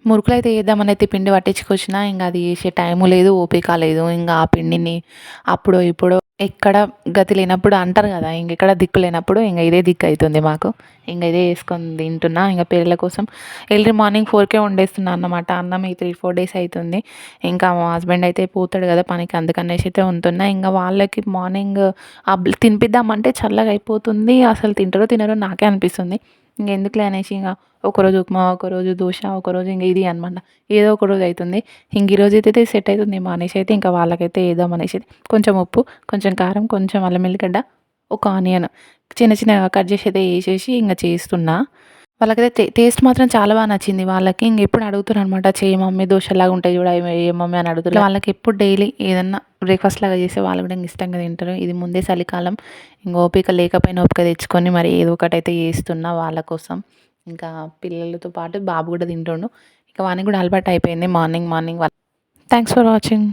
మురుకులైతే చేద్దామనైతే పిండి పట్టించుకొచ్చిన, ఇంగ అది చేసే టైము లేదు, ఓపిక లేదు. ఇంగ ఆ పిండిని అప్పుడో ఇప్పుడో ఎక్కడ గతి లేనప్పుడు అంటారు కదా! ఇంకెక్కడ దిక్కు లేనప్పుడు ఇంగ ఇదే దిక్కయితుంది మాకు. ఇంగ ఇదే చేసుకొని తింటున్నా. ఇంగ పిల్లల కోసం ఎర్లీ మార్నింగ్ 4కే వండేస్తున్నా అన్నమాట. అన్నం ఈ 3, 4 డేస్ అయితుంది. ఇంకా మా హస్బెండ్ అయితే పోతాడు కదా పనికి, అందుకనేసి అయితే వండుతున్నా. ఇంగ వాళ్ళకి మార్నింగ్ తినిపిద్దామంటే చల్లగా అయిపోతుంది. అసలు తింటారో తినరో నాకే అనిపిస్తుంది. ఇంకెందుకులే అనేసి ఇంగ ఒకరోజు ఉప్మా, ఒకరోజు దోశ, ఒకరోజు ఇంగ ఇది అనమాట. ఏదో ఒక రోజు అయితుంది. ఇంక ఈరోజైతే సెట్ అయితుందేమో అనేసి అయితే ఇంకా వాళ్ళకైతే ఏద్దాం అనేసి కొంచెం ఉప్పు, కొంచెం కారం, కొంచెం అల్లం ఎల్లిగడ్డ, ఒక ఆనియన్ చిన్న చిన్నగా కట్ చేసి అయితే ఏసేసి ఇంగ చేస్తున్నా. వాళ్ళకైతే టేస్ట్ మాత్రం చాలా బాగా నచ్చింది వాళ్ళకి. ఇంగెప్పుడు అడుగుతుర్రనమాట, "చెయ్యి మమ్మీ దోశలాగా ఉంటాయి చూడు అవి చెయ్యి మమ్మీ" అని అడుగుతుర్రు. వాళ్ళకి ఎప్పుడు డైలీ ఏదన్నా బ్రేక్‌ఫాస్ట్ లాగా చేస్తే వాళ్ళు కూడా ఇష్టంగా తింటారు. ఇది ముందే చలికాలం. ఇంక ఓపిక లేకపోయినా ఓపిక తెచ్చుకొని మరి ఏదో ఒకటైతే చేస్తున్నా వాళ్ళ కోసం. ఇంకా పిల్లలతో పాటు బాబు కూడా తింటుండు. ఇక వానికి కూడా అలవాటు అయిపోయింది morning morning thanks for watching.